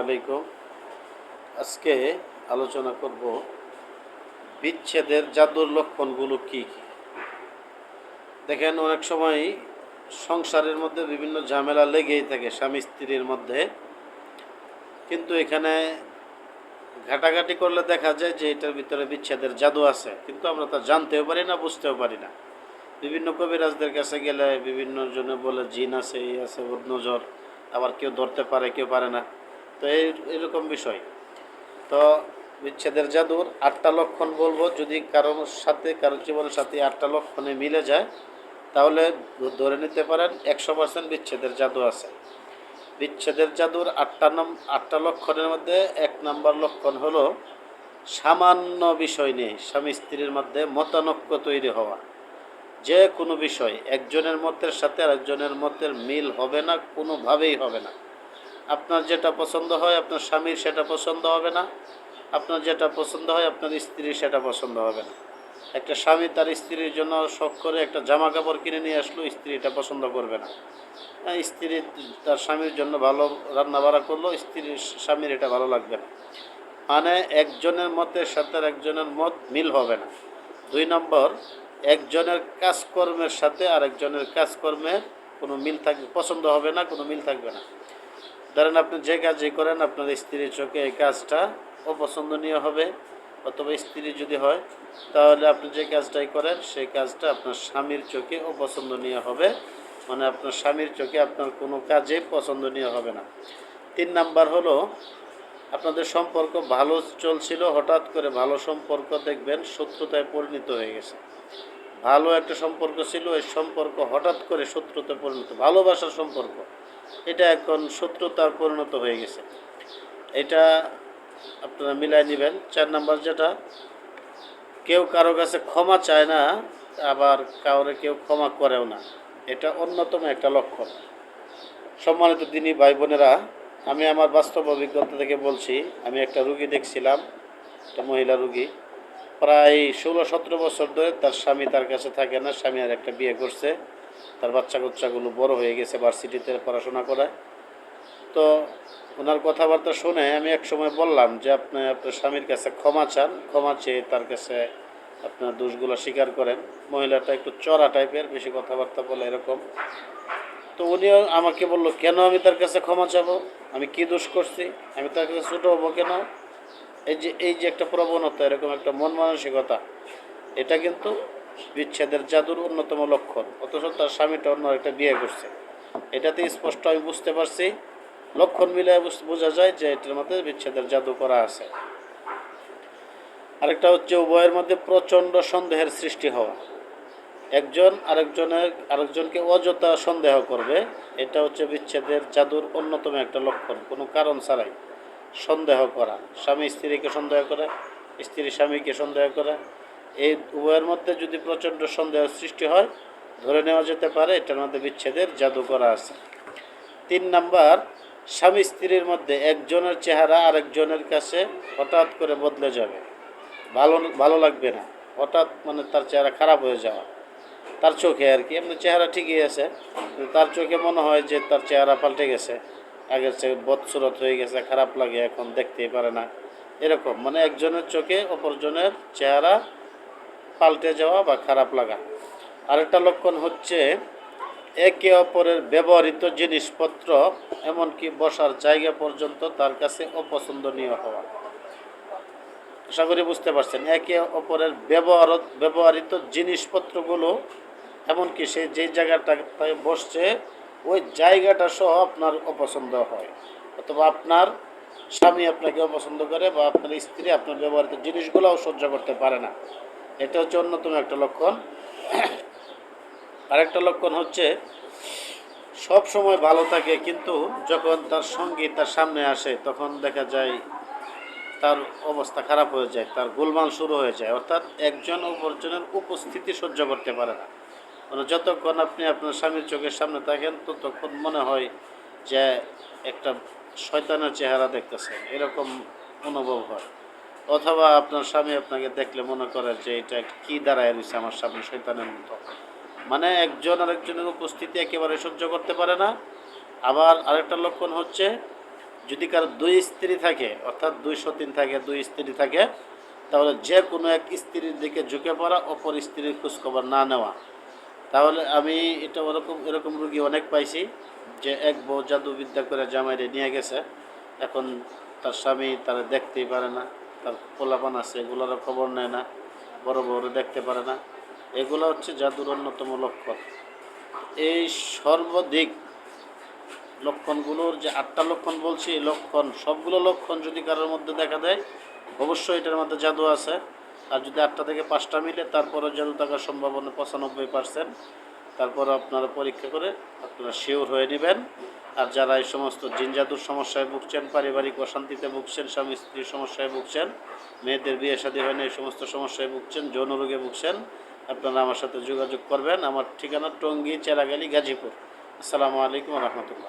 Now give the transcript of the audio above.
আলাইকুম। আজকে আলোচনা করব বিচ্ছেদের জাদুর লক্ষণগুলো কি কি। দেখেন, অনেক সময় সংসারের মধ্যে বিভিন্ন ঝামেলা লেগেই থাকে স্বামী স্ত্রীর মধ্যে, কিন্তু এখানে ঘাটাঘাটি করলে দেখা যায় যে এটার ভিতরে বিচ্ছেদের জাদু আছে, কিন্তু আমরা তা জানতেও পারি না, বুঝতেও পারি না। বিভিন্ন কবিরাজদের কাছে গেলে বিভিন্ন জনে বলে জিন আছে, এই আছে, নজর, আবার কেউ ধরতে পারে, কেউ পারে না। তো এরকম বিষয়। তো বিচ্ছেদের জাদুর 8টা লক্ষণ বলবো। যদি কারোর সাথে, কারোর জীবনের সাথে 8টা লক্ষণে মিলে যায়, তাহলে ধরে নিতে পারেন 100% বিচ্ছেদের জাদু আছে। বিচ্ছেদের জাদুর 8টা লক্ষণের মধ্যে 1 নম্বর লক্ষণ হলো সামান্য বিষয় নিয়ে স্বামী স্ত্রীর মধ্যে মতানৈক্য তৈরি হওয়া। যে কোনো বিষয় একজনের মতের সাথে আরেকজনের মতের মিল হবে না, কোনোভাবেই হবে না। আপনার যেটা পছন্দ হয় আপনার স্বামীর সেটা পছন্দ হবে না, আপনার যেটা পছন্দ হয় আপনার স্ত্রীর সেটা পছন্দ হবে না। একটা স্বামী তার স্ত্রীর জন্য শখ করে একটা জামা কাপড় কিনে নিয়ে আসলো, স্ত্রী এটা পছন্দ করবে না। স্ত্রী তার স্বামীর জন্য ভালো রান্না বাড়া করলো, স্ত্রীর স্বামীর এটা ভালো লাগবে না। মানে একজনের মতের সাথে একজনের মত মিল হবে না। 2 নম্বর, একজনের কাজকর্মের সাথে আরেকজনের কাজকর্মের কোনো মিল থাকবে, পছন্দ হবে না, কোনো মিল থাকবে না। ধরেন আপনি যে কাজই করেন আপনার স্ত্রীর চোখে এই কাজটা অপছন্দনীয় হবে, অথবা স্ত্রী যদি হয় তাহলে আপনি যে কাজটাই করেন সেই কাজটা আপনার স্বামীর চোখে অপছন্দনীয় হবে। মানে আপনার স্বামীর চোখে আপনার কোনো কাজে পছন্দনীয় হবে না। 3 নাম্বার হলো আপনাদের সম্পর্ক ভালো চলছিল, হঠাৎ করে ভালো সম্পর্ক দেখবেন শত্রুতায় পরিণত হয়ে গেছে। ভালো একটা সম্পর্ক ছিল, এই সম্পর্ক হঠাৎ করে শত্রুতায় পরিণত, ভালোবাসার সম্পর্ক এটা এখন শত্রুতার পরিণত হয়ে গেছে। এটা আপনারা মিলাই নেবেন। 4 নাম্বার যেটা, কেউ কারো কাছে ক্ষমা চায় না, আবার কাউরে কেউ ক্ষমা করেও না, এটা অন্যতম একটা লক্ষণ। সম্মানিত দিনী ভাই বোনেরা, আমি আমার বাস্তব অভিজ্ঞতা থেকে বলছি। আমি একটা রুগী দেখছিলাম, একটা মহিলা রুগী, প্রায় 16-17 বছর ধরে তার স্বামী তার কাছে থাকে না। স্বামী আর একটা বিয়ে করছে, তার বাচ্চা কাচ্চাগুলো বড় হয়ে গেছে, ভার্সিটিতে পড়াশোনা করে। তো ওনার কথাবার্তা শুনে আমি এক সময় বললাম যে আপনি আপনার স্বামীর কাছে ক্ষমা চান, ক্ষমা চেয়ে তার কাছে আপনার দোষগুলো স্বীকার করেন। মহিলাটা একটু চড়া টাইপের, বেশি কথাবার্তা বলে এরকম। তো উনিও আমাকে বলল, কেন আমি তার কাছে ক্ষমা চাবো, আমি কি দোষ করছি, আমি তার কাছে ছোটো হবো কেন? এই যে একটা প্রবণতা, এরকম একটা মন মানসিকতা, এটা কিন্তু বিচ্ছেদের জাদুর অন্যতম লক্ষণ। অথচ তার স্বামীটা অন্য একটা বিয়ে করছে। এটাতে স্পষ্ট আমি বুঝতে পারছি, লক্ষণ মিলে বোঝা যায় যে এটার মধ্যে বিচ্ছেদের জাদু করা আছে। আরেকটা হচ্ছে উভয়ের মধ্যে প্রচণ্ড সন্দেহের সৃষ্টি হওয়া। একজন আরেকজনকে অযথা সন্দেহ করবে, এটা হচ্ছে বিচ্ছেদের জাদুর অন্যতম একটা লক্ষণ। কোনো কারণ ছাড়াই সন্দেহ করা, স্বামী স্ত্রীকে সন্দেহ করে, স্ত্রী স্বামীকে সন্দেহ করে, এই উভয়ের মধ্যে যদি প্রচণ্ড সন্দেহ সৃষ্টি হয়, ধরে নেওয়া যেতে পারে এটার মধ্যে বিচ্ছেদের জাদু করা আছে। 3 নাম্বার, স্বামী স্ত্রীর মধ্যে একজনের চেহারা আরেকজনের কাছে হঠাৎ করে বদলে যাবে, ভালো ভালো লাগবে না, হঠাৎ মানে তার চেহারা খারাপ হয়ে যাওয়া। তার চোখে আর কি, এমনি চেহারা ঠিকই আছে, তার চোখে মনে হয় যে তার চেহারা পাল্টে গেছে, আগের চেয়ে বদসুরত হয়ে গেছে, খারাপ লাগে, এখন দেখতেই পারে না। এরকম মানে একজনের চোখে অপরজনের চেহারা পাল্টে যাওয়া বা খারাপ লাগা। আরেকটা লক্ষণ হচ্ছে একে অপরের ব্যবহৃত জিনিসপত্র, এমনকি বসার জায়গা পর্যন্ত তার কাছে অপছন্দনীয় হওয়া। আশা করি বুঝতে পারছেন। একে অপরের ব্যবহৃত জিনিসপত্রগুলো, এমনকি সে যেই জায়গাটায় বসছে ওই জায়গাটা সহ আপনার অপছন্দ হয়, অথবা আপনার স্বামী আপনাকে অপছন্দ করে, বা আপনার স্ত্রী আপনার ব্যবহৃত জিনিসগুলোও সহ্য করতে পারে না। এটা হচ্ছে অন্যতম একটা লক্ষণ। আরেকটা লক্ষণ হচ্ছে সব সময় ভালো থাকে, কিন্তু যখন তার সঙ্গী তার সামনে আসে তখন দেখা যায় তার অবস্থা খারাপ হয়ে যায়, তার গোলমাল শুরু হয়ে যায়। অর্থাৎ একজন অপরজনের উপস্থিতি সহ্য করতে পারে না। মানে যতক্ষণ আপনি আপনার স্বামীর চোখের সামনে থাকেন ততক্ষণ মনে হয় যে একটা শয়তানের চেহারা দেখতেছেন, এরকম অনুভব হয়। অথবা আপনার স্বামী আপনাকে দেখলে মনে করে যে এটা কী দাঁড়ায় রয়েছে আমার সামনে, শয়তানের মতো। মানে একজন আরেকজনের উপস্থিতি একেবারে সহ্য করতে পারে না। আবার আরেকটা লক্ষণ হচ্ছে যদি কারো দুই স্ত্রী থাকে, অর্থাৎ 203 থাকে, দুই স্ত্রী থাকে, তাহলে যে কোনো এক স্ত্রীর দিকে ঝুঁকে পড়া, অপর স্ত্রীর খোঁজখবর না নেওয়া। তাহলে আমি এটা এরকম রুগী অনেক পাইছি যে এক বউ জাদুবিদ্যা করে জামাইরে নিয়ে গেছে, এখন তার স্বামী তারা দেখতেই পারে না, তার পোলাপান আছে এগুলোরও খবর নেয় না, বড় বড় দেখতে পারে না। এগুলো হচ্ছে জাদুর অন্যতম লক্ষণ। এই সর্বাধিক লক্ষণগুলোর যে 8টা লক্ষণ বলছি, এই লক্ষণ সবগুলো লক্ষণ যদি কারোর মধ্যে দেখা দেয়, অবশ্যই এটার মধ্যে জাদু আছে। আর যদি 8টা থেকে 5টা মিলে, তারপরে জাদু থাকার সম্ভাবনা 95%। তারপর আপনারা পরীক্ষা করে আপনারা শিওর হয়ে নেবেন। আর যারা এই সমস্ত জিন জাদুর সমস্যায় ভুগছেন, পারিবারিক অশান্তিতে ভুগছেন, স্বামী স্ত্রীর সমস্যায় ভুগছেন, মেয়েদের বিয়ে শাদী হয় না এই সমস্ত সমস্যায় ভুগছেন, যৌন রোগে ভুগছেন, আপনারা আমার সাথে যোগাযোগ করবেন। আমার ঠিকানা টঙ্গী, চেরাগালি, গাজীপুর। আসসালামু আলাইকুম রহমতুল্লাহ।